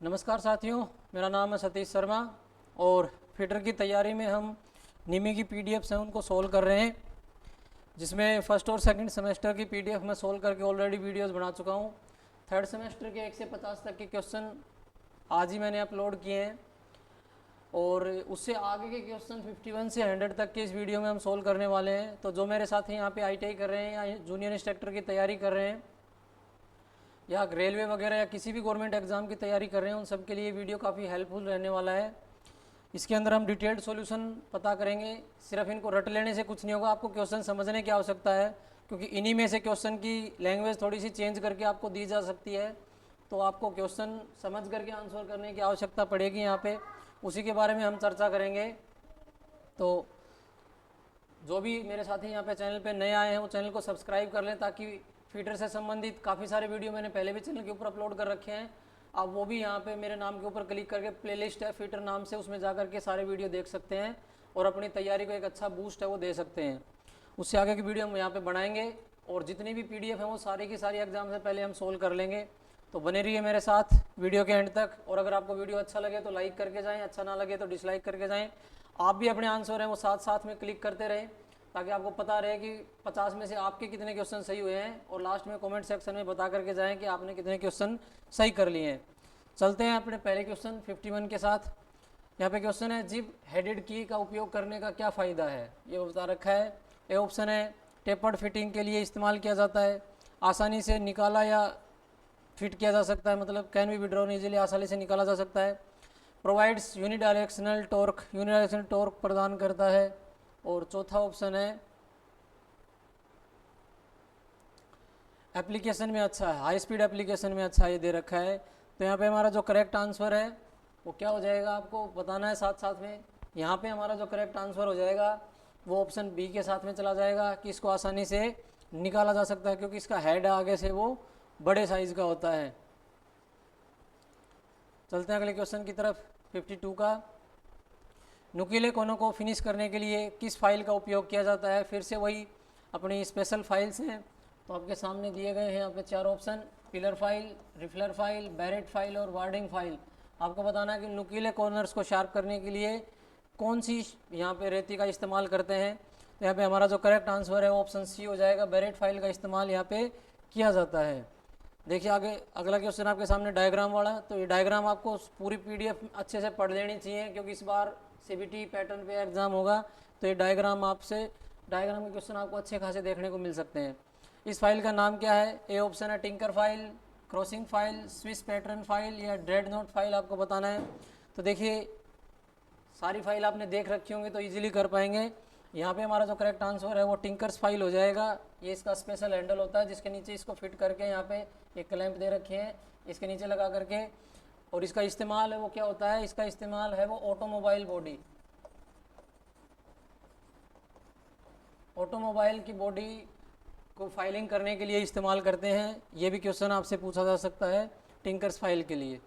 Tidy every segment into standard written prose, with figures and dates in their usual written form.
नमस्कार साथियों, मेरा नाम है सतीश शर्मा और फिटर की तैयारी में हम निमी की पीडीएफ्स हैं उनको सोल्व कर रहे हैं, जिसमें फर्स्ट और सेकंड सेमेस्टर की पीडीएफ में सोल्व करके ऑलरेडी वीडियोस बना चुका हूं। थर्ड सेमेस्टर के 1 से 50 तक के क्वेश्चन आज ही मैंने अपलोड किए हैं और उससे आगे के क्वेश्चन 51 से 100 तक के इस वीडियो में हम सोल्व करने वाले हैं। तो जो मेरे साथी यहाँ पे ITI कर रहे हैं या जूनियर इंस्ट्रक्टर की तैयारी कर रहे हैं या रेलवे वगैरह या किसी भी गवर्नमेंट एग्जाम की तैयारी कर रहे हैं, उन सब के लिए वीडियो काफ़ी हेल्पफुल रहने वाला है। इसके अंदर हम डिटेल्ड सॉल्यूशन पता करेंगे। सिर्फ इनको रट लेने से कुछ नहीं होगा, आपको क्वेश्चन समझने की आवश्यकता है, क्योंकि इन्हीं में से क्वेश्चन की लैंग्वेज थोड़ी सी चेंज करके आपको दी जा सकती है। तो आपको क्वेश्चन समझ करके आंसर करने की आवश्यकता पड़ेगी यहाँ पे, उसी के बारे में हम चर्चा करेंगे। तो जो भी मेरे साथी यहाँ पे चैनल पे नए आए हैं वो चैनल को सब्सक्राइब कर लें, ताकि फीटर से संबंधित काफ़ी सारे वीडियो मैंने पहले भी चैनल के ऊपर अपलोड कर रखे हैं। आप वो भी यहाँ पे मेरे नाम के ऊपर क्लिक करके प्लेलिस्ट है फीटर नाम से, उसमें जा करके सारे वीडियो देख सकते हैं और अपनी तैयारी को एक अच्छा बूस्ट है वो दे सकते हैं। उससे आगे की वीडियो हम यहाँ पे बनाएंगे और जितनी भी PDF हैं वो सारी की सारी एग्जाम से पहले हम सोल्व कर लेंगे। तो बने रहिए मेरे साथ वीडियो के एंड तक। और अगर आपको वीडियो अच्छा लगे तो लाइक करके जाएँ, अच्छा ना लगे तो डिसलाइक करके जाएँ। आप भी अपने आंसर हैं वो साथ साथ में क्लिक करते रहें, ताकि आपको पता रहे कि 50 में से आपके कितने क्वेश्चन सही हुए हैं, और लास्ट में कमेंट सेक्शन में बता करके जाएं कि आपने कितने क्वेश्चन सही कर लिए हैं। चलते हैं अपने पहले क्वेश्चन 51 के साथ। यहाँ पे क्वेश्चन है, जिप हेडेड की का उपयोग करने का क्या फ़ायदा है, ये बता रखा है। ए ऑप्शन है, टेपर्ड फिटिंग के लिए इस्तेमाल किया जाता है, आसानी से निकाला या फिट किया जा सकता है, मतलब कैन बी विड्रॉन इजीली, आसानी से निकाला जा सकता है। प्रोवाइड्स यूनिडायरेक्शनल टॉर्क प्रदान करता है। और चौथा ऑप्शन है, एप्लीकेशन में अच्छा है, हाई स्पीड एप्लीकेशन में अच्छा है, ये दे रखा है। तो यहाँ पे हमारा जो करेक्ट आंसर है वो क्या हो जाएगा, आपको बताना है साथ साथ में। यहाँ पे हमारा जो करेक्ट आंसर हो जाएगा वो ऑप्शन बी के साथ में चला जाएगा, कि इसको आसानी से निकाला जा सकता है, क्योंकि इसका हेड आगे से वो बड़े साइज का होता है। चलते हैं अगले क्वेश्चन की तरफ, 52 का। नुकीले कोनों को फिनिश करने के लिए किस फाइल का उपयोग किया जाता है। फिर से वही अपनी स्पेशल फाइल्स हैं, तो आपके सामने दिए गए हैं यहाँ पे 4 option, pillar file, riffler file, barrette file और वार्डिंग फाइल। आपको बताना है कि नुकीले कॉर्नर्स को शार्प करने के लिए कौन सी यहाँ पे रेती का इस्तेमाल करते हैं। तो यहाँ पे हमारा जो करेक्ट आंसर है वो ऑप्शन सी हो जाएगा, बैरेट फाइल का इस्तेमाल यहाँ पे किया जाता है। देखिए आगे अगला क्वेश्चन आपके सामने डायग्राम वाला। तो ये डायग्राम आपको पूरी PDF अच्छे से पढ़ लेनी चाहिए, क्योंकि इस बार CBT पैटर्न पे एग्जाम होगा। तो ये डायग्राम के क्वेश्चन आपको अच्छे खासे देखने को मिल सकते हैं। इस फाइल का नाम क्या है। ए ऑप्शन है, tinker file, crossing file, Swiss pattern file या ड्रेडनोट फाइल, आपको बताना है। तो देखिए सारी फाइल आपने देख रखी होंगी तो ईजिली कर पाएंगे। यहाँ पे हमारा जो करेक्ट आंसर है वो टिंकर्स फाइल हो जाएगा। ये इसका स्पेशल हैंडल होता है, जिसके नीचे इसको फिट करके यहाँ पे एक क्लैंप दे रखे हैं, इसके नीचे लगा करके। और इसका इस्तेमाल है वो क्या होता है, इसका इस्तेमाल है वो ऑटोमोबाइल की बॉडी को फाइलिंग करने के लिए इस्तेमाल करते हैं। ये भी क्वेश्चन आपसे पूछा जा सकता है टिंकर्स फाइल के लिए।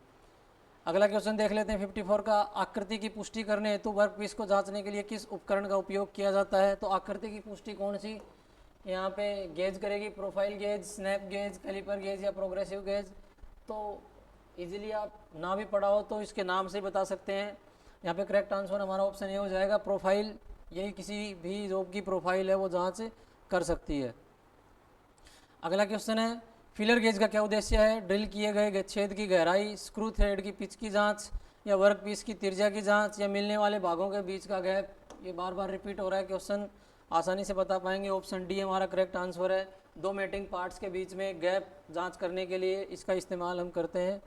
अगला क्वेश्चन देख लेते हैं 54 का। आकृति की पुष्टि करने हेतु वर्कपीस को जांचने के लिए किस उपकरण का उपयोग किया जाता है। तो आकृति की पुष्टि कौन सी यहाँ पे गेज करेगी, profile gauge, snap gauge, caliper gauge या प्रोग्रेसिव गेज। तो इजीली आप ना भी पढ़ा हो तो इसके नाम से बता सकते हैं। यहाँ पे करेक्ट आंसर हमारा ऑप्शन ए हो जाएगा, प्रोफाइल। यही किसी भी जॉब की प्रोफाइल है वो जांच कर सकती है। अगला क्वेश्चन है, फिलर गेज का क्या उद्देश्य है। ड्रिल किए गए छेद की गहराई, स्क्रू थ्रेड की पिच की जांच या वर्क पीस की त्रिज्या की जांच या मिलने वाले भागों के बीच का गैप। ये बार बार रिपीट हो रहा है क्वेश्चन, आसानी से बता पाएंगे। ऑप्शन डी हमारा करेक्ट आंसर है, 2 मेटिंग पार्ट्स के बीच में गैप जांच करने के लिए इसका इस्तेमाल हम करते हैं।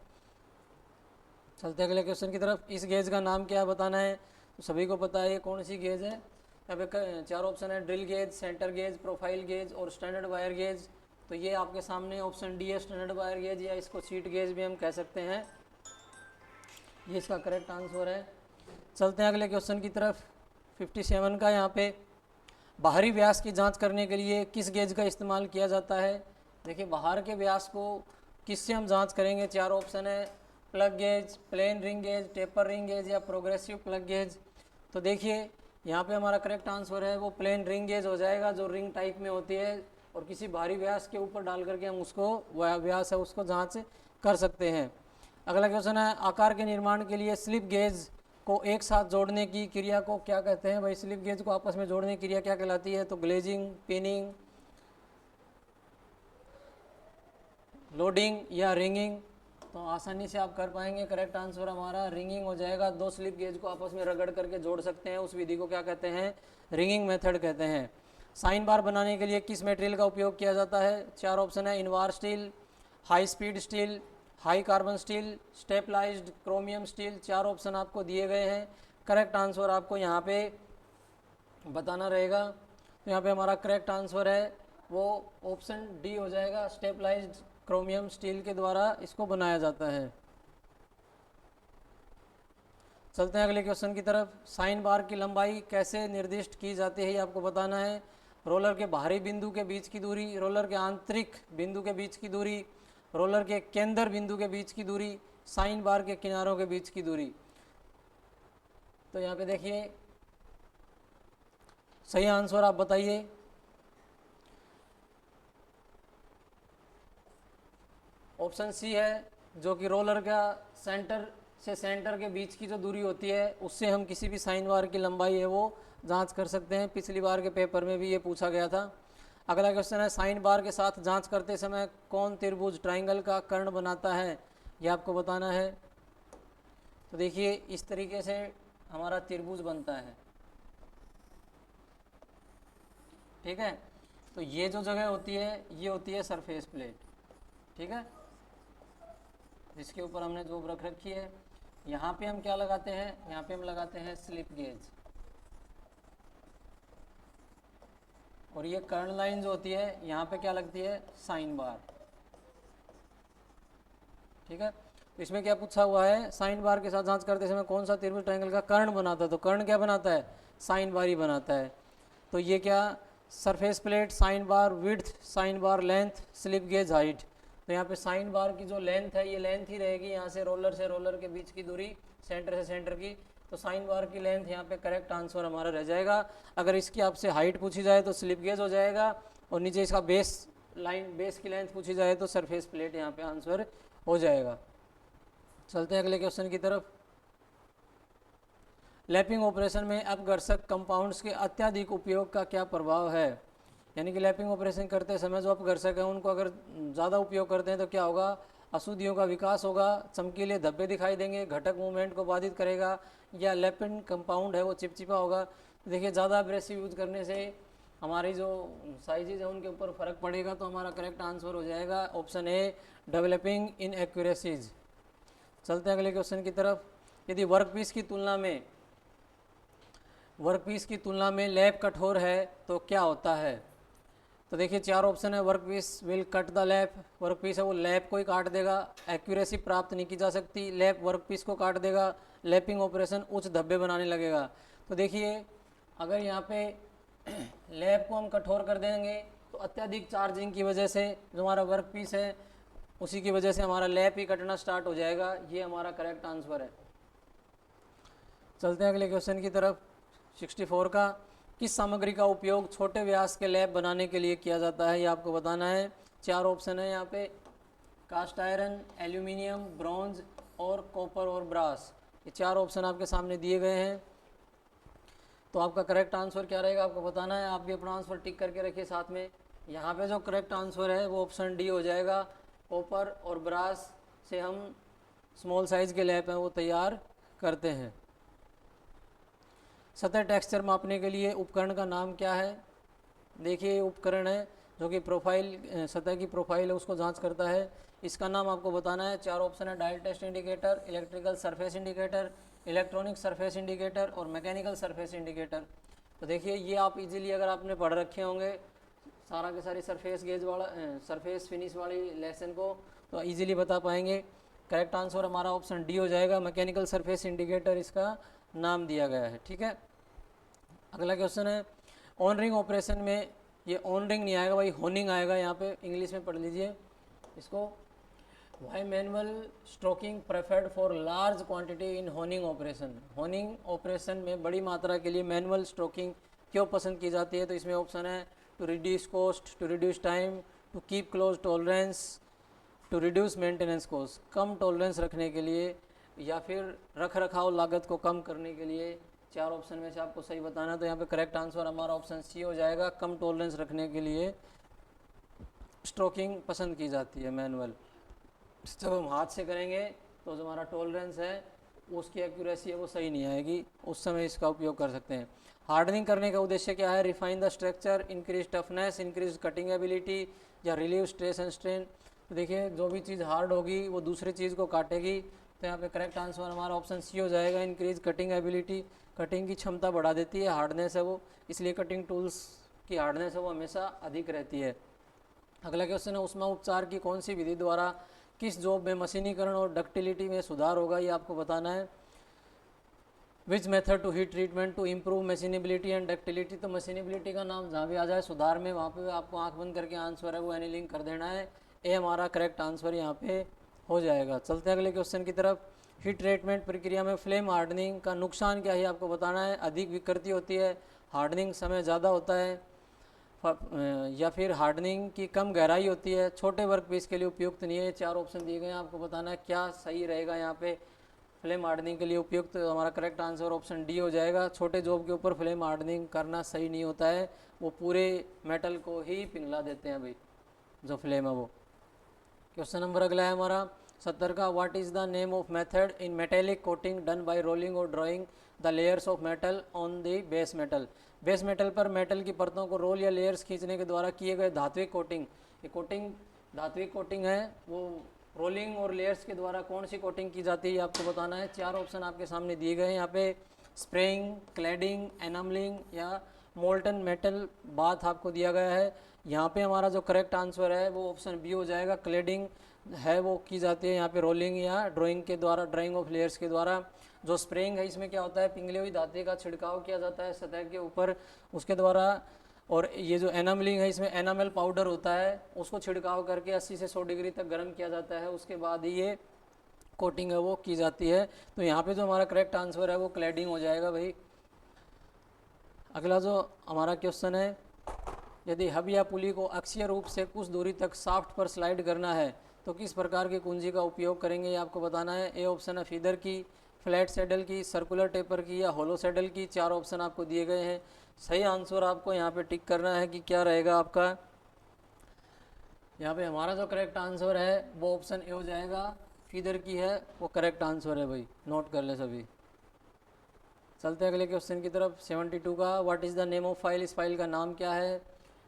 चलते अगले क्वेश्चन की तरफ। इस गेज का नाम क्या बताना है। तो सभी को पता है ये कौन सी गेज है। यहाँ पे 4 ऑप्शन है, drill gauge, centre gauge, profile gauge और स्टैंडर्ड वायर गेज। तो ये आपके सामने ऑप्शन डी है, स्टैंडर्ड वायर गेज, या इसको सीट गेज भी हम कह सकते हैं। ये इसका करेक्ट आंसर है। चलते हैं अगले क्वेश्चन की तरफ 57 का। यहाँ पे बाहरी व्यास की जांच करने के लिए किस गेज का इस्तेमाल किया जाता है। देखिए बाहर के व्यास को किससे हम जांच करेंगे। 4 ऑप्शन है, plug gauge, plain ring gauge, taper ring gauge या प्रोग्रेसिव प्लग गेज। तो देखिए यहाँ पे हमारा करेक्ट आंसर है वो प्लेन रिंग गेज हो जाएगा, जो रिंग टाइप में होती है और किसी भारी व्यास के ऊपर डाल करके हम उसको व्यास है उसको जांच कर सकते हैं। अगला क्वेश्चन है, आकार के निर्माण के लिए स्लिप गेज को एक साथ जोड़ने की क्रिया को क्या कहते हैं? भाई स्लिप गेज को आपस में जोड़ने की क्रिया क्या कहलाती है? तो ग्लेजिंग, पिनिंग, लोडिंग या रिंगिंग। तो आसानी से आप कर पाएंगे। करेक्ट आंसर हमारा रिंगिंग हो जाएगा। दो स्लिप गेज को आपस में रगड़ करके जोड़ सकते हैं, उस विधि को क्या कहते हैं? रिंगिंग मेथड कहते हैं। साइन बार बनाने के लिए किस मटेरियल का उपयोग किया जाता है? चार ऑप्शन है, invar steel, high speed steel, high carbon steel, stabilized chromium steel. चार ऑप्शन आपको दिए गए हैं। करेक्ट आंसर आपको यहाँ पे बताना रहेगा। तो यहाँ पे हमारा करेक्ट आंसर है वो ऑप्शन डी हो जाएगा, स्टेपलाइज्ड क्रोमियम स्टील के द्वारा इसको बनाया जाता है। चलते हैं अगले क्वेश्चन की तरफ। साइन बार की लंबाई कैसे निर्दिष्ट की जाती है ये आपको बताना है। रोलर के बाहरी बिंदु के बीच की दूरी, रोलर के आंतरिक बिंदु के बीच की दूरी, रोलर के केंद्र बिंदु के बीच की दूरी, साइन बार के किनारों के बीच की दूरी। तो यहाँ पे देखिए सही आंसर आप बताइए। ऑप्शन सी है, जो कि रोलर का सेंटर से सेंटर के बीच की जो दूरी होती है उससे हम किसी भी साइन बार की लंबाई है वो जांच कर सकते हैं। पिछली बार के पेपर में भी ये पूछा गया था। अगला क्वेश्चन है, साइन बार के साथ जांच करते समय कौन त्रिभुज ट्राइंगल का कर्ण बनाता है? ये आपको बताना है। तो देखिए इस तरीके से हमारा त्रिभुज बनता है, ठीक है। तो ये जो जगह होती है ये होती है सरफेस प्लेट, ठीक है, जिसके ऊपर हमने जोब रख रखी है। यहाँ पे हम क्या लगाते हैं? यहाँ पे हम लगाते हैं स्लिप गेज। और ये कर्ण लाइन जो होती है यहाँ पे क्या लगती है? साइन बार, ठीक है। तो इसमें क्या पूछा हुआ है? साइन बार के साथ जांच करते समय कौन सा त्रिभुज ट्रायंगल का कर्ण बनाता है? तो कर्ण क्या बनाता है? साइन बार ही बनाता है। तो ये क्या, surface plate, sine bar width, sine bar length, slip gauge height. तो यहाँ पे साइन बार की जो लेंथ है ये लेंथ ही रहेगी, यहाँ से रोलर के बीच की दूरी, सेंटर से सेंटर की। तो साइन बार की लेंथ यहाँ पे करेक्ट आंसर हमारा रह जाएगा। अगर इसकी आपसे हाइट पूछी जाए तो स्लिप गेज हो जाएगा, और नीचे इसका बेस लाइन, बेस की लेंथ पूछी जाए तो सरफेस प्लेट यहाँ पे आंसर हो जाएगा। चलते हैं अगले क्वेश्चन की तरफ। लैपिंग ऑपरेशन में अपघर्षक कंपाउंड्स के अत्यधिक उपयोग का क्या प्रभाव है? यानी कि लैपिंग ऑपरेशन करते समय जो अपघर्षक है उनको अगर ज़्यादा उपयोग करते हैं तो क्या होगा? अशुद्धियों का विकास होगा, चमकीले धब्बे दिखाई देंगे, घटक मूवमेंट को बाधित करेगा, या लैपिंग कंपाउंड है वो चिपचिपा होगा। तो देखिए ज़्यादा एब्रेसिव यूज करने से हमारी जो साइजेज है उनके ऊपर फ़र्क पड़ेगा। तो हमारा करेक्ट आंसर हो जाएगा option A, developing in accuracies. चलते हैं अगले क्वेश्चन की तरफ। यदि वर्कपीस की तुलना में लैप कठोर है तो क्या होता है? तो देखिए चार ऑप्शन है। Workpiece will cut the lap, workpiece है वो लैप को ही काट देगा, एक्यूरेसी प्राप्त नहीं की जा सकती, लैप वर्कपीस को काट देगा, लैपिंग ऑपरेशन उच्च धब्बे बनाने लगेगा। तो देखिए अगर यहाँ पे लैप को हम कठोर कर देंगे तो अत्यधिक चार्जिंग की वजह से जो हमारा वर्कपीस है उसी की वजह से हमारा लैप ही कटना स्टार्ट हो जाएगा। ये हमारा करेक्ट आंसर है। चलते हैं अगले क्वेश्चन की तरफ। 64 का, किस सामग्री का उपयोग छोटे व्यास के लैप बनाने के लिए किया जाता है? ये आपको बताना है। चार ऑप्शन है यहाँ पे, कास्ट आयरन, एल्यूमिनियम, ब्रॉन्ज और कॉपर और ब्रास। ये चार ऑप्शन आपके सामने दिए गए हैं। तो आपका करेक्ट आंसर क्या रहेगा आपको बताना है। आप भी अपना आंसर टिक करके रखिए साथ में। यहाँ पे जो करेक्ट आंसर है वो ऑप्शन डी हो जाएगा। कॉपर और ब्रास से हम स्मॉल साइज़ के लैप हैं वो तैयार करते हैं। सतह टेक्सचर मापने के लिए उपकरण का नाम क्या है? देखिए ये उपकरण है जो कि प्रोफाइल, सतह की प्रोफाइल है उसको जांच करता है। इसका नाम आपको बताना है। चार ऑप्शन है, dial test indicator, electrical surface indicator, electronic surface indicator और मैकेनिकल सरफेस इंडिकेटर। तो देखिए ये आप इजीली अगर आपने पढ़ रखे होंगे सारा के सारी सरफेस गेज वाला, सरफेस फिनिश वाली लेसन को, तो इजीली बता पाएंगे। करेक्ट आंसर हमारा ऑप्शन डी हो जाएगा, मैकेनिकल सरफेस इंडिकेटर इसका नाम दिया गया है, ठीक है। अगला क्वेश्चन है, ऑन रिंग ऑपरेशन में, ये ऑन रिंग नहीं आएगा भाई, होनिंग आएगा। यहाँ पे इंग्लिश में पढ़ लीजिए इसको। Why manual stroking preferred for large quantity in honing operation? Honing operation में बड़ी मात्रा के लिए मैनुअल स्ट्रोकिंग क्यों पसंद की जाती है? तो इसमें ऑप्शन है, to reduce cost, to reduce time, to keep close tolerance, to reduce maintenance cost, कम टॉलरेंस रखने के लिए या फिर रख रखाव लागत को कम करने के लिए। चार ऑप्शन में से आपको सही बताना है, तो यहाँ पे करेक्ट आंसर हमारा ऑप्शन सी हो जाएगा। कम टॉलरेंस रखने के लिए स्ट्रोकिंग पसंद की जाती है मैनुअल। जब हम हाथ से करेंगे तो जो हमारा टॉलरेंस है उसकी एक्यूरेसी है वो सही नहीं आएगी, उस समय इसका उपयोग कर सकते हैं। हार्डनिंग करने का उद्देश्य क्या है? Refine the structure, increase toughness, increase cutting ability या रिलीव स्ट्रेस एंड स्ट्रेन। तो देखिए जो भी चीज़ हार्ड होगी वो दूसरी चीज़ को काटेगी, तो यहाँ पे करेक्ट आंसर हमारा ऑप्शन सी हो जाएगा। इंक्रीज कटिंग एबिलिटी, कटिंग की क्षमता बढ़ा देती है, हार्डनेस है वो, इसलिए कटिंग टूल्स की हार्डनेस है वो हमेशा अधिक रहती है। अगला क्वेश्चन है उष्मा उपचार की कौन सी विधि द्वारा किस जॉब में मशीनीकरण और डक्टिलिटी में सुधार होगा, ये आपको बताना है। Which method to heat treatment to improve machinability and ductility. तो मशीनेबिलिटी का नाम जहाँ भी आ जाए सुधार में, वहाँ पे आपको आंख बंद करके आंसर है वो एनीलिंग कर देना है। ए हमारा करेक्ट आंसर यहाँ पे हो जाएगा। चलते हैं अगले क्वेश्चन की तरफ। हीट ट्रीटमेंट प्रक्रिया में फ्लेम हार्डनिंग का नुकसान क्या है आपको बताना है। अधिक विकृति होती है, हार्डनिंग समय ज़्यादा होता है, या फिर हार्डनिंग की कम गहराई होती है, छोटे वर्क पीस के लिए उपयुक्त नहीं है। ये चार ऑप्शन दिए गए हैं, आपको बताना है क्या सही रहेगा यहाँ पे। फ्लेम हार्डनिंग के लिए उपयुक्त हमारा करेक्ट आंसर ऑप्शन डी हो जाएगा। छोटे जॉब के ऊपर फ्लेम हार्डनिंग करना सही नहीं होता है, वो पूरे मेटल को ही पिघला देते हैं भाई जो फ्लेम है वो। क्वेश्चन नंबर अगला है हमारा 70 का। What is the name of method in metallic coating done by rolling और drawing the layers of metal on the base metal. Base metal पर मेटल की परतों को रोल या लेयर्स खींचने के द्वारा किए गए धात्विक कोटिंग। ये कोटिंग धात्विक कोटिंग है, वो रोलिंग और लेयर्स के द्वारा कौन सी कोटिंग की जाती है आपको बताना है। चार ऑप्शन आपके सामने दिए गए हैं यहाँ पे। स्प्रेइंग, क्लैडिंग, एनामलिंग या मोल्टन मेटल बाथ आपको दिया गया है। यहाँ पे हमारा जो करेक्ट आंसर है वो ऑप्शन बी हो जाएगा। क्लैडिंग है वो की जाती है यहाँ पे रोलिंग या ड्राइंग के द्वारा, ड्राइंग ऑफ लेयर्स के द्वारा। जो स्प्रेइंग है इसमें क्या होता है, पिघली हुई धातु का छिड़काव किया जाता है सतह के ऊपर उसके द्वारा। और ये जो एनामलिंग है इसमें एनामल पाउडर होता है, उसको छिड़काव करके 80 से 100 डिग्री तक गर्म किया जाता है, उसके बाद ही ये कोटिंग है वो की जाती है। तो यहाँ पे जो हमारा करेक्ट आंसर है वो क्लैडिंग हो जाएगा भाई। अगला जो हमारा क्वेश्चन है, यदि हब या पुली को अक्षीय रूप से कुछ दूरी तक शाफ्ट पर स्लाइड करना है तो किस प्रकार की कुंजी का उपयोग करेंगे, ये आपको बताना है। ए ऑप्शन है फीदर की, फ्लैट सैडल की, सर्कुलर टेपर की या होलो सैडल की। चार ऑप्शन आपको दिए गए हैं, सही आंसर आपको यहाँ पे टिक करना है कि क्या रहेगा आपका। यहाँ पे हमारा जो करेक्ट आंसर है वो ऑप्शन ए हो जाएगा, फीदर की है वो करेक्ट आंसर है भाई, नोट कर ले सभी। चलते हैं अगले क्वेश्चन की तरफ। 72 का। What is the name of file, इस फाइल का नाम क्या है।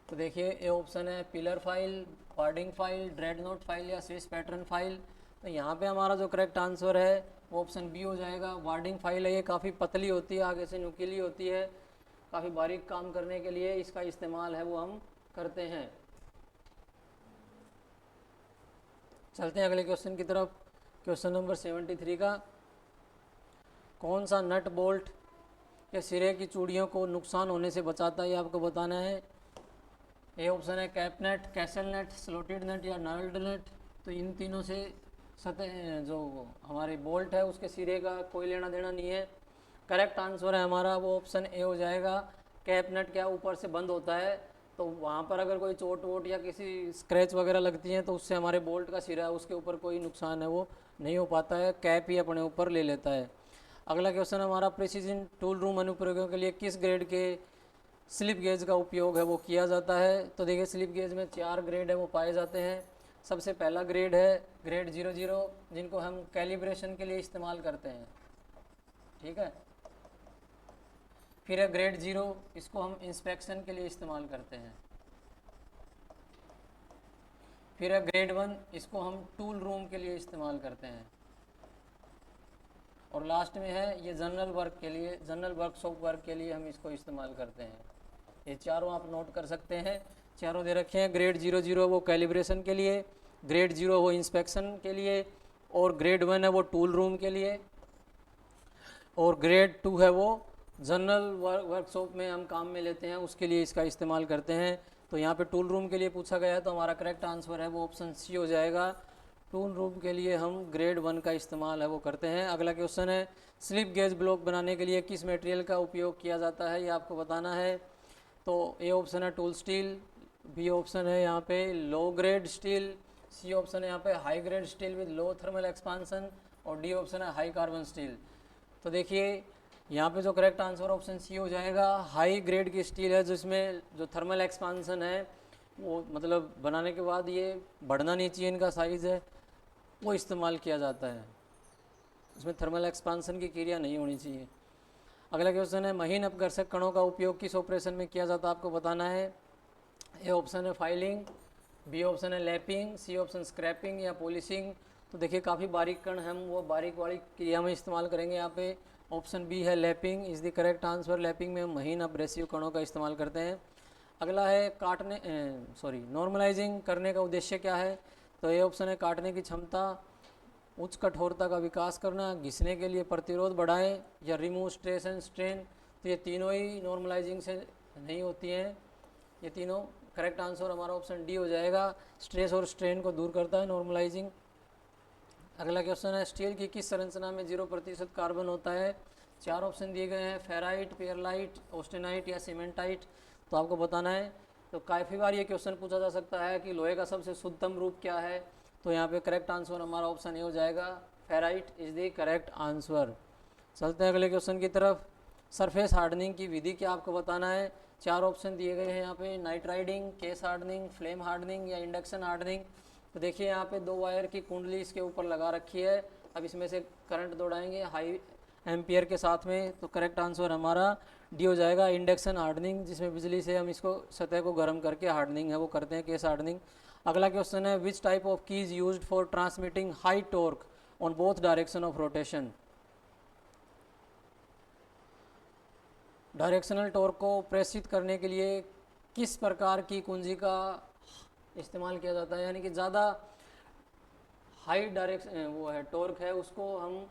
तो देखिए ए ऑप्शन है pillar file, warding file, dreadnought file या स्विस पैटर्न फाइल। तो यहाँ पे हमारा जो करेक्ट आंसर है वो ऑप्शन बी हो जाएगा। वार्डिंग फाइल है, ये काफ़ी पतली होती है, आगे से नुकीली होती है, काफ़ी बारीक काम करने के लिए इसका इस्तेमाल है वो हम करते हैं। चलते हैं अगले क्वेश्चन की तरफ। क्वेश्चन नंबर 73 का। कौन सा नट बोल्ट के सिरे की चूड़ियों को नुकसान होने से बचाता है, ये आपको बताना है। ए ऑप्शन है कैप नट, कैसल नट, स्लोटेड नट या नर्ल्ड नट। तो इन तीनों से सतह जो हमारे बोल्ट है उसके सिरे का कोई लेना देना नहीं है। करेक्ट आंसर है हमारा वो ऑप्शन ए हो जाएगा। कैप नट क्या ऊपर से बंद होता है, तो वहाँ पर अगर कोई चोट वोट या किसी स्क्रैच वगैरह लगती हैं तो उससे हमारे बोल्ट का सिरा है उसके ऊपर कोई नुकसान है वो नहीं हो पाता है, कैप ही अपने ऊपर ले लेता है। अगला क्वेश्चन हमारा प्रिसीजन टूल रूम अनुप्रयोगों के लिए किस ग्रेड के स्लिप गेज का उपयोग है वो किया जाता है। तो देखिए स्लिप गेज में 4 ग्रेड है वो पाए जाते हैं। सबसे पहला ग्रेड है ग्रेड 00, जिनको हम कैलिब्रेशन के लिए इस्तेमाल करते हैं, ठीक है। फिर है ग्रेड 0, इसको हम इंस्पेक्शन के लिए इस्तेमाल करते हैं। फिर है ग्रेड 1, इसको हम टूल रूम के लिए इस्तेमाल करते हैं। और लास्ट में है ये जनरल वर्क के लिए, जनरल वर्कशॉप वर्क के लिए हम इसको इस्तेमाल करते हैं। ये चारों आप नोट कर सकते हैं, चारों दे रखे हैं। ग्रेड 00 वो कैलिब्रेशन के लिए, ग्रेड 0 वो इंस्पेक्शन के लिए, और ग्रेड 1 है वो टूल रूम के लिए, और ग्रेड 2 है वो जनरल वर्कशॉप में हम काम में लेते हैं उसके लिए इसका इस्तेमाल करते हैं। तो यहाँ पे टूल रूम के लिए पूछा गया है तो हमारा करेक्ट आंसर है वो ऑप्शन सी हो जाएगा। टूल रूम के लिए हम ग्रेड 1 का इस्तेमाल है वो करते हैं। अगला क्वेश्चन है स्लिप गेज ब्लॉक बनाने के लिए किस मटेरियल का उपयोग किया जाता है, ये आपको बताना है। तो ए ऑप्शन है टूल स्टील, बी ऑप्शन है यहाँ पे low grade steel, C option है यहाँ पे high grade steel with low thermal expansion, और डी ऑप्शन है हाई कार्बन स्टील। तो देखिए यहाँ पे जो करेक्ट आंसर ऑप्शन सी हो जाएगा, हाई ग्रेड की स्टील है जिसमें जो थर्मल एक्सपांसन है वो मतलब बनाने के बाद ये बढ़ना नहीं चाहिए, इनका साइज़ है वो इस्तेमाल किया जाता है, उसमें थर्मल एक्सपांसन की क्रिया नहीं होनी चाहिए। अगला क्वेश्चन है महीन अपघर्षक कणों का उपयोग किस ऑपरेशन में किया जाता है, आपको बताना है। ए ऑप्शन है फाइलिंग, बी ऑप्शन है लैपिंग, सी ऑप्शन स्क्रैपिंग या पॉलिशिंग। तो देखिए काफ़ी बारीक कण हम वो बारीक वाली क्रिया में इस्तेमाल करेंगे यहाँ पे। ऑप्शन बी है lapping is the correct answer. Lapping में हम महीन अब्रेसिव कणों का इस्तेमाल करते हैं। अगला है काटने नॉर्मलाइजिंग करने का उद्देश्य क्या है। तो ये ऑप्शन है काटने की क्षमता, उच्च कठोरता का विकास करना, घिसने के लिए प्रतिरोध बढ़ाएं, या रिमूव स्ट्रेस एंड स्ट्रेन। तो ये तीनों ही नॉर्मलाइजिंग से नहीं होती हैं, ये तीनों। करेक्ट आंसर हमारा ऑप्शन डी हो जाएगा, स्ट्रेस और स्ट्रेन को दूर करता है नॉर्मलाइजिंग। अगला क्वेश्चन है स्टील की किस संरचना में 0% कार्बन होता है। 4 ऑप्शन दिए गए हैं, फेराइट, पेयरलाइट, ऑस्टेनाइट या सीमेंटाइट। तो आपको बताना है। तो काफ़ी बार ये क्वेश्चन पूछा जा सकता है कि लोहे का सबसे शुद्धतम रूप क्या है। तो यहाँ पे करेक्ट आंसर हमारा ऑप्शन ए हो जाएगा, ferrite is the correct answer. चलते हैं अगले क्वेश्चन की तरफ। सरफेस हार्डनिंग की विधि क्या आपको बताना है। 4 ऑप्शन दिए गए हैं यहाँ पे, night riding, case hardening, flame hardening या इंडक्शन हार्डनिंग। तो देखिए यहाँ पे 2 वायर की कुंडली इसके ऊपर लगा रखी है, अब इसमें से करंट दौड़ाएंगे हाई एम्पियर के साथ में। तो करेक्ट आंसर हमारा डी हो जाएगा, इंडक्शन हार्डनिंग, जिसमें बिजली से हम इसको सतह को गर्म करके हार्डनिंग है वो करते हैं, केस हार्डनिंग। अगला क्वेश्चन है विच टाइप ऑफ की is used for transmitting high torque on both direction of rotation. Directional torque को प्रेषित करने के लिए किस प्रकार की कुंजी का इस्तेमाल किया जाता है, यानी कि ज़्यादा हाई डायरेक्शन वो है टॉर्क है उसको हम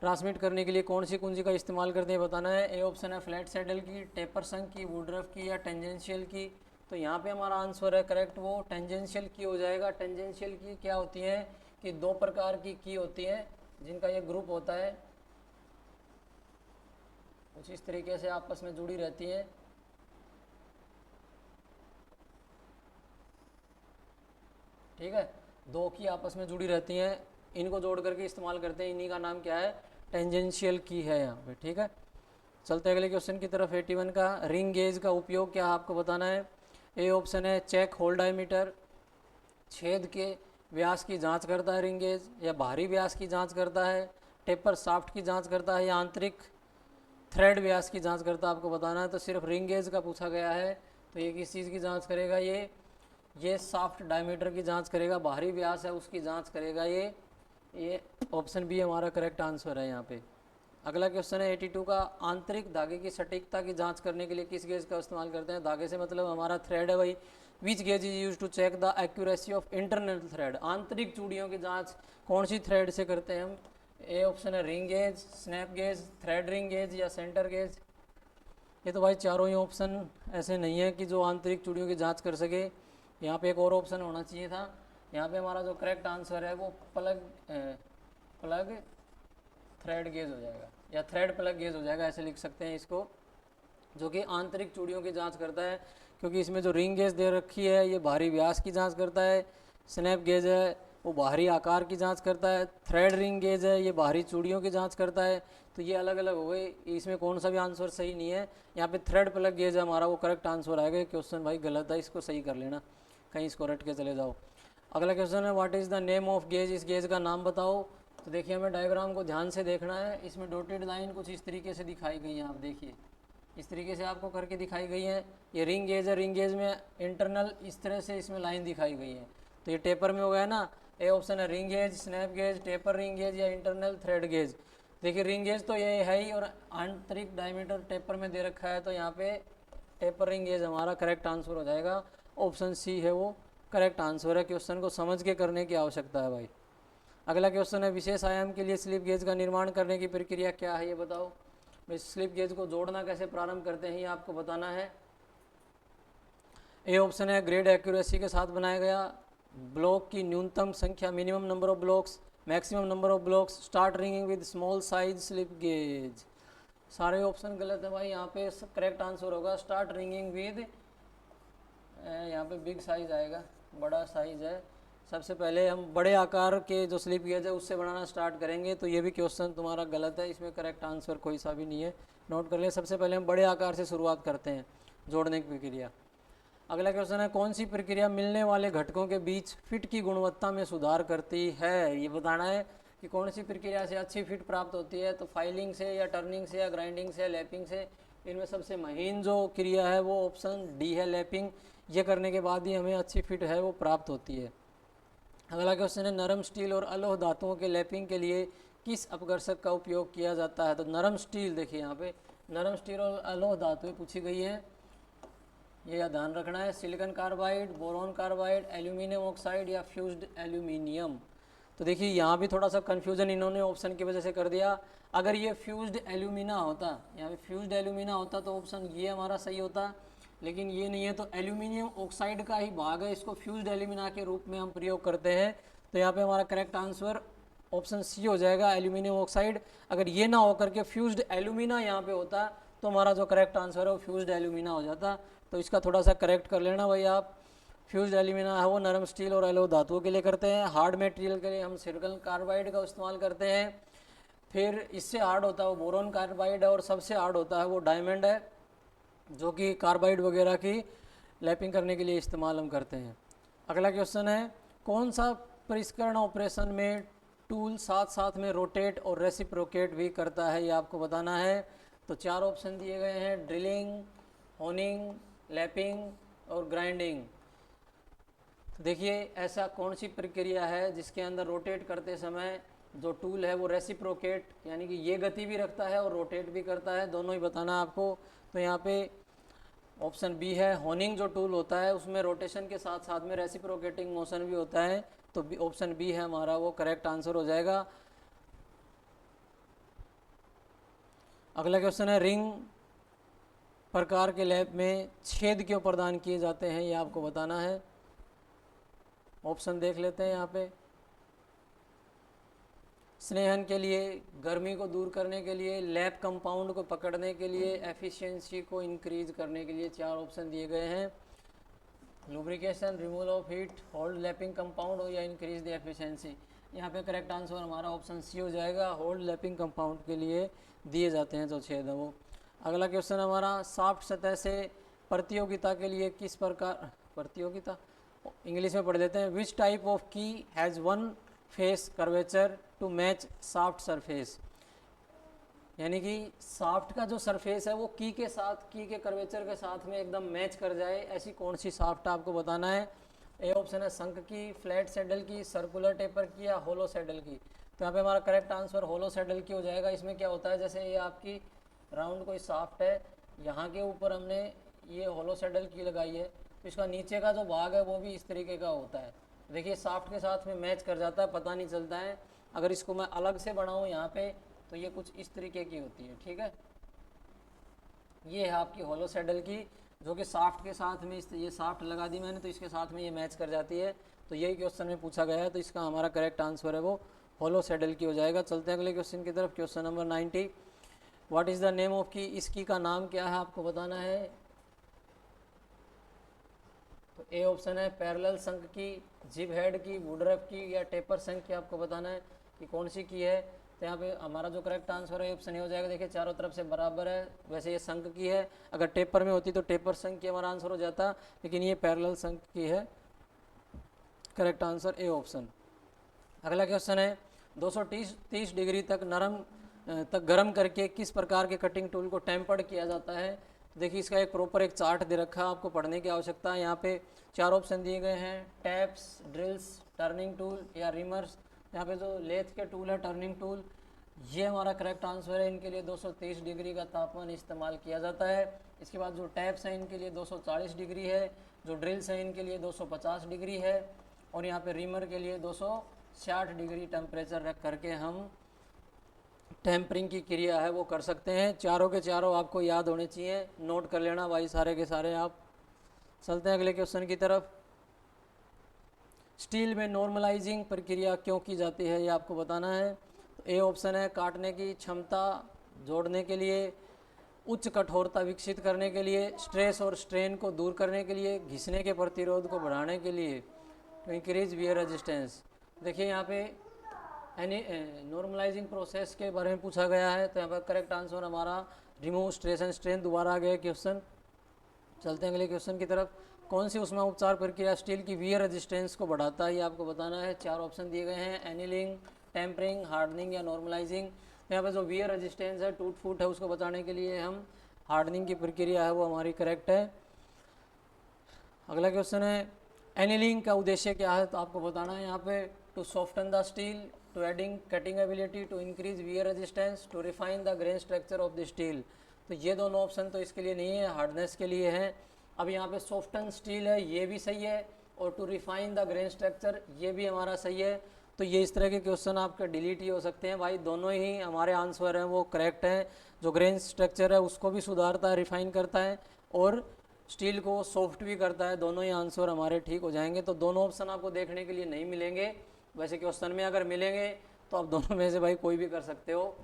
ट्रांसमिट करने के लिए कौन सी कुंजी का इस्तेमाल करते हैं बताना है। ए ऑप्शन है फ्लैट सैडल की, टेपर संक की, वुडरफ की या टेंजेंशियल की। तो यहाँ पे हमारा आंसर है करेक्ट वो टेंजेंशियल की हो जाएगा। टेंजेंशियल की क्या होती है कि 2 प्रकार की होती है जिनका ये ग्रुप होता है, कुछ इस तरीके से आपस में जुड़ी रहती हैं। ठीक है, 2 की आपस में जुड़ी रहती हैं, इनको जोड़ करके इस्तेमाल करते हैं, इन्हीं का नाम क्या है, टेंजेंशियल की है यहाँ पे। ठीक है, चलते अगले क्वेश्चन की तरफ। 81 का रिंग गेज का उपयोग क्या आपको बताना है। ए ऑप्शन है चेक होल डायमीटर, छेद के व्यास की जांच करता है रिंग गेज, या बाहरी व्यास की जांच करता है, टेपर साफ्ट की जांच करता है, या आंतरिक थ्रेड व्यास की जांच करता है, आपको बताना है। तो सिर्फ रिंग गेज का पूछा गया है, तो ये किस चीज़ की जांच करेगा, ये साफ्ट डायमीटर की जांच करेगा, बाहरी व्यास है उसकी जांच करेगा ये ऑप्शन बी हमारा करेक्ट आंसर है यहाँ पे। अगला क्वेश्चन है 82 का आंतरिक धागे की सटीकता की जांच करने के लिए किस गेज का इस्तेमाल करते हैं। धागे से मतलब हमारा थ्रेड है भाई। Which gauge is use to check the accuracy of internal thread. आंतरिक चूड़ियों की जांच कौन सी थ्रेड से करते हैं हम। ए ऑप्शन है ring gauge, snap gauge, thread ring gauge या सेंटर गेज। ये तो भाई चारों ही ऑप्शन ऐसे नहीं है कि जो आंतरिक चूड़ियों की जाँच कर सके। यहाँ पे एक और ऑप्शन होना चाहिए था। यहाँ पे हमारा जो करेक्ट आंसर है वो प्लग थ्रेड गेज हो जाएगा, या थ्रेड प्लग गेज हो जाएगा, ऐसे लिख सकते हैं इसको, जो कि आंतरिक चूड़ियों की जांच करता है। क्योंकि इसमें जो रिंग गेज दे रखी है ये बाहरी व्यास की जांच करता है, स्नैप गेज है वो बाहरी आकार की जांच करता है, थ्रेड रिंग गेज है ये बाहरी चूड़ियों की जांच करता है। तो ये अलग अलग हो गए, इसमें कौन सा भी आंसर सही नहीं है। यहाँ पे थ्रेड प्लग गेज है हमारा वो करेक्ट आंसर आएगा। क्वेश्चन भाई गलत है, इसको सही कर लेना, कहीं इसको रट के चले जाओ। अगला क्वेश्चन है what is the name of gauge, इस गेज का नाम बताओ। तो देखिए हमें डायग्राम को ध्यान से देखना है, इसमें डॉटेड लाइन कुछ इस तरीके से दिखाई गई है, आप देखिए इस तरीके से आपको करके दिखाई गई है। ये रिंग गेज है, रिंग गेज में इंटरनल इस तरह से इसमें लाइन दिखाई गई है। तो ये टेपर में हो गया ना। ए ऑप्शन है ring gauge, snap gauge, taper ring gauge या इंटरनल थ्रेड गेज। देखिए रिंग गेज तो ये है ही, और आंतरिक डायमीटर टेपर में दे रखा है, तो यहाँ पे टेपर रिंग गेज हमारा करेक्ट आंसर हो जाएगा। ऑप्शन सी है वो करेक्ट आंसर है। क्वेश्चन को समझ के करने की आवश्यकता है भाई। अगला क्वेश्चन है विशेष आयाम के लिए स्लिप गेज का निर्माण करने की प्रक्रिया क्या है, ये बताओ। भाई स्लिप गेज को जोड़ना कैसे प्रारंभ करते हैं ये आपको बताना है। ए ऑप्शन है ग्रेड एक्यूरेसी के साथ बनाया गया, ब्लॉक की न्यूनतम संख्या minimum number of blocks, maximum number of blocks, start ringing with small size slip gauge. सारे ऑप्शन गलत है भाई, यहाँ पे करेक्ट आंसर होगा स्टार्ट रिंगिंग विद यहाँ पे बिग साइज़ आएगा, बड़ा साइज़ है। सबसे पहले हम बड़े आकार के जो स्लिप गेज है उससे बनाना स्टार्ट करेंगे, तो ये भी क्वेश्चन तुम्हारा गलत है, इसमें करेक्ट आंसर कोई सा भी नहीं है, नोट कर ले। सबसे पहले हम बड़े आकार से शुरुआत करते हैं जोड़ने की प्रक्रिया। अगला क्वेश्चन है, कौन सी प्रक्रिया मिलने वाले घटकों के बीच फिट की गुणवत्ता में सुधार करती है। ये बताना है कि कौन सी प्रक्रिया से अच्छी फिट प्राप्त होती है, तो फाइलिंग से या टर्निंग से या ग्राइंडिंग से या लैपिंग से। इनमें सबसे महीन जो क्रिया है वो ऑप्शन डी है, लैपिंग। ये करने के बाद ही हमें अच्छी फिट है वो प्राप्त होती है। अगला क्वेश्चन है, नरम स्टील और अलोह धातुओं के लैपिंग के लिए किस अपघर्षक का उपयोग किया जाता है। तो नरम स्टील, देखिए यहाँ पे नरम स्टील और अलोह धातुएं पूछी गई हैं, ये ध्यान रखना है। Silicon carbide, boron carbide, aluminium oxide या फ्यूज्ड एल्यूमिनियम। तो देखिए यहाँ भी थोड़ा सा कन्फ्यूजन इन्होंने ऑप्शन की वजह से कर दिया। अगर ये फ्यूज्ड एल्यूमिना होता, यहाँ पे फ्यूज्ड एल्यूमिना होता तो ऑप्शन ये हमारा सही होता, लेकिन ये नहीं है। तो एल्यूमिनियम ऑक्साइड का ही भाग है, इसको फ्यूज्ड एल्यूमिना के रूप में हम प्रयोग करते हैं। तो यहाँ पे हमारा करेक्ट आंसर ऑप्शन सी हो जाएगा, एल्यूमिनियम ऑक्साइड। अगर ये ना होकर के फ्यूज्ड एल्यूमिना यहाँ पे होता तो हमारा जो करेक्ट आंसर है वो फ्यूज्ड एल्यूमिना हो जाता। तो इसका थोड़ा सा करेक्ट कर लेना भाई आप। फ्यूज्ड एल्यूमिना है वो नरम स्टील और अलोह धातुओं के लिए करते हैं। हार्ड मटेरियल के लिए हम सिलिकॉन कार्बाइड का इस्तेमाल करते हैं। फिर इससे हार्ड होता है वो बोरॉन कार्बाइड है, और सबसे हार्ड होता है वो डायमंड है, जो कि कार्बाइड वगैरह की लैपिंग करने के लिए इस्तेमाल हम करते हैं। अगला क्वेश्चन है, कौन सा परिष्करण ऑपरेशन में टूल साथ साथ में रोटेट और रेसिप्रोकेट भी करता है, ये आपको बताना है। तो 4 ऑप्शन दिए गए हैं, ड्रिलिंग, होनिंग, लैपिंग और ग्राइंडिंग। तो देखिए ऐसा कौन सी प्रक्रिया है जिसके अंदर रोटेट करते समय जो टूल है वो रेसिप्रोकेट यानी कि ये गति भी रखता है और रोटेट भी करता है, दोनों ही बताना आपको। तो यहाँ पे ऑप्शन बी है, होनिंग जो टूल होता है उसमें रोटेशन के साथ साथ में रेसिप्रोकेटिंग मोशन भी होता है। तो ऑप्शन बी है हमारा वो करेक्ट आंसर हो जाएगा। अगला क्वेश्चन है, रिंग प्रकार के लैप में छेद क्यों प्रदान किए जाते हैं, ये आपको बताना है। ऑप्शन देख लेते हैं यहाँ पे। स्नेहन के लिए, गर्मी को दूर करने के लिए, लैप कंपाउंड को पकड़ने के लिए, एफिशिएंसी को इंक्रीज करने के लिए 4 ऑप्शन दिए गए हैं। Lubrication, removal of heat, hold lapping compound या इंक्रीज द एफिशिएंसी। यहाँ पे करेक्ट आंसर हमारा ऑप्शन सी हो जाएगा, होल्ड लैपिंग कंपाउंड के लिए दिए जाते हैं जो छेद है वो। अगला क्वेश्चन हमारा, सॉफ्ट सतह से प्रतियोगिता के लिए किस प्रकार, प्रतियोगिता इंग्लिश में पढ़ लेते हैं, which type of key has one face curvature to match soft surface. यानी कि सॉफ्ट का जो सरफेस है वो की के साथ, की के कर्वेचर के साथ में एकदम मैच कर जाए, ऐसी कौन सी सॉफ्ट आपको बताना है। ए ऑप्शन है शंख की, फ्लैट सैडल की, सर्कुलर टेपर की या होलो सैडल की। तो यहाँ पे हमारा करेक्ट आंसर होलो सैडल की हो जाएगा। इसमें क्या होता है, जैसे ये आपकी राउंड कोई सॉफ्ट है, यहाँ के ऊपर हमने ये होलो सैडल की लगाई है, तो इसका नीचे का जो भाग है वो भी इस तरीके का होता है। देखिए सॉफ्ट के साथ में मैच कर जाता है, पता नहीं चलता है। अगर इसको मैं अलग से बनाऊँ यहाँ पे तो ये कुछ इस तरीके की होती है, ठीक है। ये है आपकी होलो सैडल की, जो कि सॉफ्ट के साथ में ये सॉफ्ट लगा दी मैंने तो इसके साथ में ये मैच कर जाती है। तो यही क्वेश्चन में पूछा गया है, तो इसका हमारा करेक्ट आंसर है वो होलो सैडल की हो जाएगा। चलते हैं अगले क्वेश्चन की तरफ। Question number 90, what is the name of की, इस की का नाम क्या है आपको बताना है। तो ए ऑप्शन है पैरेलल शंख की, जिब हेड की, वुडरफ की या टेपर शंख की, आपको बताना है कि कौन सी की है। तो यहाँ पे हमारा जो करेक्ट आंसर है ऑप्शन ए हो जाएगा। देखिए चारों तरफ से बराबर है, वैसे ये शंख की है, अगर टेपर में होती तो टेपर शंख की हमारा आंसर हो जाता, लेकिन ये पैरेलल शंख की है। Correct answer A option. अगला क्वेश्चन है, 230 डिग्री तक गर्म करके किस प्रकार के कटिंग टूल को टेम्पर्ड किया जाता है। देखिए इसका एक प्रॉपर एक चार्ट दे रखा है, आपको पढ़ने की आवश्यकता है। यहाँ पे 4 ऑप्शन दिए गए हैं, टैप्स, ड्रिल्स, टर्निंग टूल या रिमर्स। यहाँ पे जो लेथ के टूल है, टर्निंग टूल, ये हमारा करेक्ट आंसर है। इनके लिए 230 डिग्री का तापमान इस्तेमाल किया जाता है। इसके बाद जो टैप्स हैं इनके लिए 240 डिग्री है, जो ड्रिल्स हैं इनके लिए 250 डिग्री है, और यहाँ पे रिमर के लिए 260 डिग्री टेम्परेचर रख करके हम टेम्परिंग की क्रिया है वो कर सकते हैं। चारों के चारों आपको याद होने चाहिए, नोट कर लेना भाई सारे के सारे आप। चलते हैं अगले क्वेश्चन की तरफ। स्टील में नॉर्मलाइजिंग प्रक्रिया क्यों की जाती है, ये आपको बताना है। तो ए ऑप्शन है काटने की क्षमता जोड़ने के लिए, उच्च कठोरता विकसित करने के लिए, स्ट्रेस और स्ट्रेन को दूर करने के लिए, घिसने के प्रतिरोध को बढ़ाने के लिए, टू इंक्रीज वियर रेजिस्टेंस। देखिए यहाँ पे एनी नॉर्मलाइजिंग प्रोसेस के बारे में पूछा गया है, तो यहाँ पर करेक्ट आंसर हमारा रिमूव स्ट्रेस एंड स्ट्रेन। दोबारा आ गया क्वेश्चन। चलते हैं अगले क्वेश्चन की तरफ। कौन सी उष्मा उपचार प्रक्रिया स्टील की वियर रेजिस्टेंस को बढ़ाता है, ये आपको बताना है। 4 ऑप्शन दिए गए हैं, एनीलिंग, टेम्परिंग, हार्डनिंग या नॉर्मलाइजिंग। यहाँ पे जो वियर रेजिस्टेंस है, टूट फूट है, उसको बचाने के लिए हम हार्डनिंग की प्रक्रिया है वो हमारी करेक्ट है। अगला क्वेश्चन है एनीलिंग का उद्देश्य क्या है, तो आपको बताना है यहाँ पे to soften the steel, to adding cutting ability, to increase wear resistance, to refine the grain structure of the steel. तो ये दोनों ऑप्शन तो इसके लिए नहीं है, हार्डनेस के लिए है। अब यहाँ पे सॉफ्टन स्टील है, ये भी सही है, और to refine the grain structure ये भी हमारा सही है। तो ये इस तरह के क्वेश्चन आपके डिलीट ही हो सकते हैं भाई, दोनों ही हमारे आंसर हैं वो करेक्ट हैं। जो ग्रेन स्ट्रक्चर है उसको भी सुधारता है, रिफाइन करता है, और स्टील को सॉफ्ट भी करता है, दोनों ही आंसर हमारे ठीक हो जाएंगे। तो दोनों ऑप्शन आपको देखने के लिए नहीं मिलेंगे, वैसे क्वेश्चन में अगर मिलेंगे तो आप दोनों में से भाई कोई भी कर सकते हो,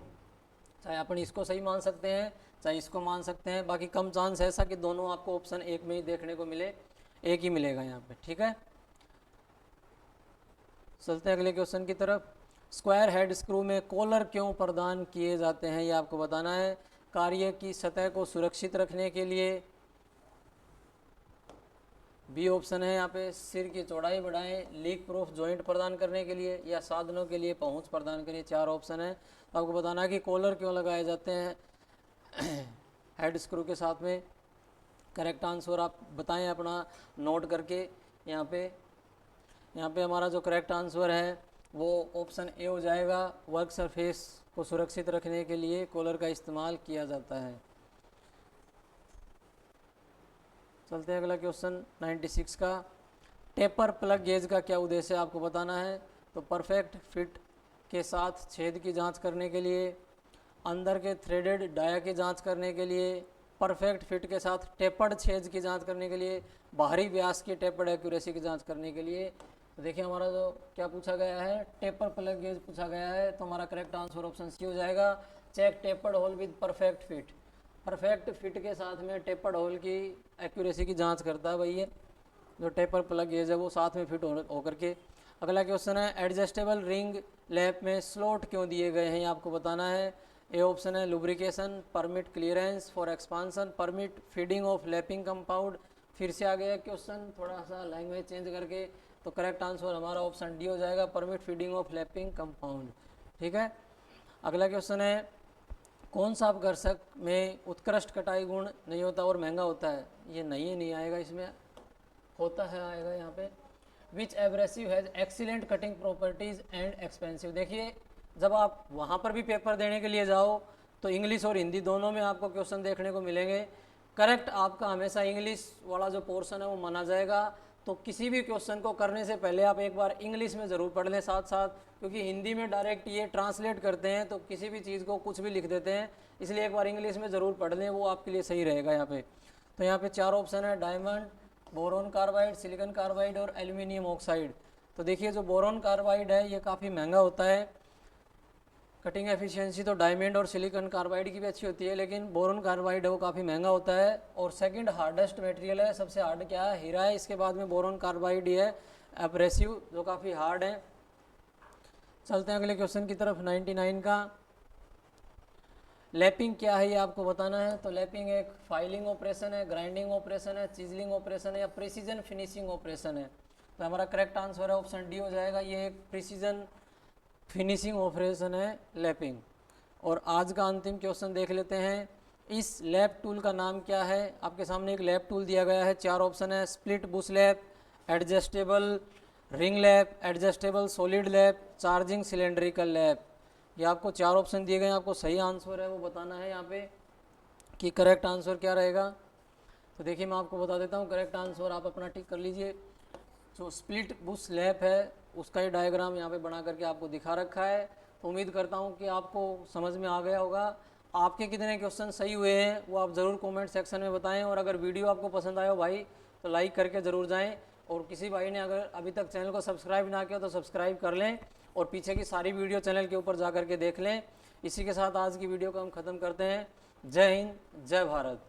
चाहे अपन इसको सही मान सकते हैं चाहे इसको मान सकते हैं। बाकी कम चांस है ऐसा कि दोनों आपको ऑप्शन एक में ही देखने को मिले, एक ही मिलेगा यहाँ पे, ठीक है। चलते हैं अगले क्वेश्चन की तरफ। स्क्वायर हेड स्क्रू में कॉलर क्यों प्रदान किए जाते हैं, ये आपको बताना है। कार्य की सतह को सुरक्षित रखने के लिए, बी ऑप्शन है यहाँ पे सिर की चौड़ाई बढ़ाएं, लीक प्रूफ जॉइंट प्रदान करने के लिए, या साधनों के लिए पहुंच प्रदान करिए। 4 ऑप्शन है, तो आपको बताना है कि कॉलर क्यों लगाए जाते हैं हेड स्क्रू के साथ में। करेक्ट आंसर आप बताएं अपना नोट करके। यहाँ पे हमारा जो करेक्ट आंसर है वो ऑप्शन ए हो जाएगा, वर्क सरफेस को सुरक्षित रखने के लिए कॉलर का इस्तेमाल किया जाता है। चलते हैं अगला क्वेश्चन 96 का। टेपर प्लग गेज का क्या उद्देश्य है, आपको बताना है। तो परफेक्ट फिट के साथ छेद की जांच करने के लिए, अंदर के थ्रेडेड डाया की जांच करने के लिए, परफेक्ट फिट के साथ टेपर्ड छेद की जांच करने के लिए, बाहरी व्यास की टेपर्ड एक्यूरेसी की जांच करने के लिए। तो देखिए हमारा जो क्या पूछा गया है, टेपर प्लग गेज पूछा गया है, तो हमारा करेक्ट आंसर ऑप्शन सी हो जाएगा। Check tapered hole with perfect fit. Perfect fit के साथ में टेपर्ड होल की एक्यूरेसी की जांच करता है भाई, ये जो टेपर प्लग गेज है वो साथ में फिट होकर के। अगला क्वेश्चन है एडजस्टेबल रिंग लैप में स्लॉट क्यों दिए गए हैं, ये आपको बताना है। ए ऑप्शन है lubrication, permit clearance for expansion, permit feeding of lapping compound. फिर से आ गया क्वेश्चन थोड़ा सा लैंग्वेज चेंज करके, तो करेक्ट आंसर हमारा ऑप्शन डी हो जाएगा, permit feeding of lapping compound, ठीक है। अगला क्वेश्चन है कौन सा अपघर्षक में उत्कृष्ट कटाई गुण नहीं होता और महंगा होता है, ये नहीं आएगा, इसमें होता है, आएगा यहाँ पे। Which abrasive has excellent cutting properties and expensive. देखिए जब आप वहाँ पर भी पेपर देने के लिए जाओ तो इंग्लिश और हिंदी दोनों में आपको क्वेश्चन देखने को मिलेंगे। करेक्ट आपका हमेशा इंग्लिश वाला जो पोर्शन है वो माना जाएगा। तो किसी भी क्वेश्चन को करने से पहले आप एक बार इंग्लिश में ज़रूर पढ़ लें साथ साथ, क्योंकि हिंदी में डायरेक्ट ये ट्रांसलेट करते हैं तो किसी भी चीज़ को कुछ भी लिख देते हैं, इसलिए एक बार इंग्लिश में ज़रूर पढ़ लें, वो आपके लिए सही रहेगा यहाँ पे। तो यहाँ पे 4 ऑप्शन है, diamond, boron carbide, silicon carbide और एल्यूमिनियम ऑक्साइड। तो देखिए जो बोरोन कार्बाइड है ये काफ़ी महंगा होता है, कटिंग एफिशिएंसी तो डायमंड और सिलिकॉन कार्बाइड की भी अच्छी होती है, लेकिन बोरोन कार्बाइड है वो काफ़ी महंगा होता है। और सेकंड हार्डेस्ट मटेरियल है, सबसे हार्ड क्या है, हीरा है, इसके बाद में बोरोन कार्बाइड ही है एब्रेसिव, जो काफ़ी हार्ड है। चलते हैं अगले क्वेश्चन की तरफ 99 का। लैपिंग क्या है ये आपको बताना है। तो लैपिंग एक फाइलिंग ऑपरेशन है, ग्राइंडिंग ऑपरेशन है, चिजलिंग ऑपरेशन है, या प्रिसीजन फिनिशिंग ऑपरेशन है। तो हमारा करेक्ट आंसर है ऑप्शन डी हो जाएगा, ये एक प्रिसीजन फिनिशिंग ऑपरेशन है लैपिंग। और आज का अंतिम क्वेश्चन देख लेते हैं। इस लैप टूल का नाम क्या है, आपके सामने एक लैप टूल दिया गया है, 4 ऑप्शन है, split Bush lap, adjustable ring lap, adjustable solid lap, charging cylindrical lap. ये आपको 4 ऑप्शन दिए गए हैं, आपको सही आंसर है वो बताना है यहाँ पे कि करेक्ट आंसर क्या रहेगा। तो देखिए मैं आपको बता देता हूँ करेक्ट आंसर, आप अपना टिक कर लीजिए। जो स्प्लिट बुश लैप है उसका ही डायग्राम यहाँ पे बना करके आपको दिखा रखा है। तो उम्मीद करता हूँ कि आपको समझ में आ गया होगा। आपके कितने क्वेश्चन सही हुए हैं वो आप ज़रूर कमेंट सेक्शन में बताएं, और अगर वीडियो आपको पसंद आया हो भाई तो लाइक करके ज़रूर जाएं, और किसी भाई ने अगर अभी तक चैनल को सब्सक्राइब ना किया तो सब्सक्राइब कर लें, और पीछे की सारी वीडियो चैनल के ऊपर जा कर के देख लें। इसी के साथ आज की वीडियो को हम ख़त्म करते हैं। जय हिंद, जय भारत।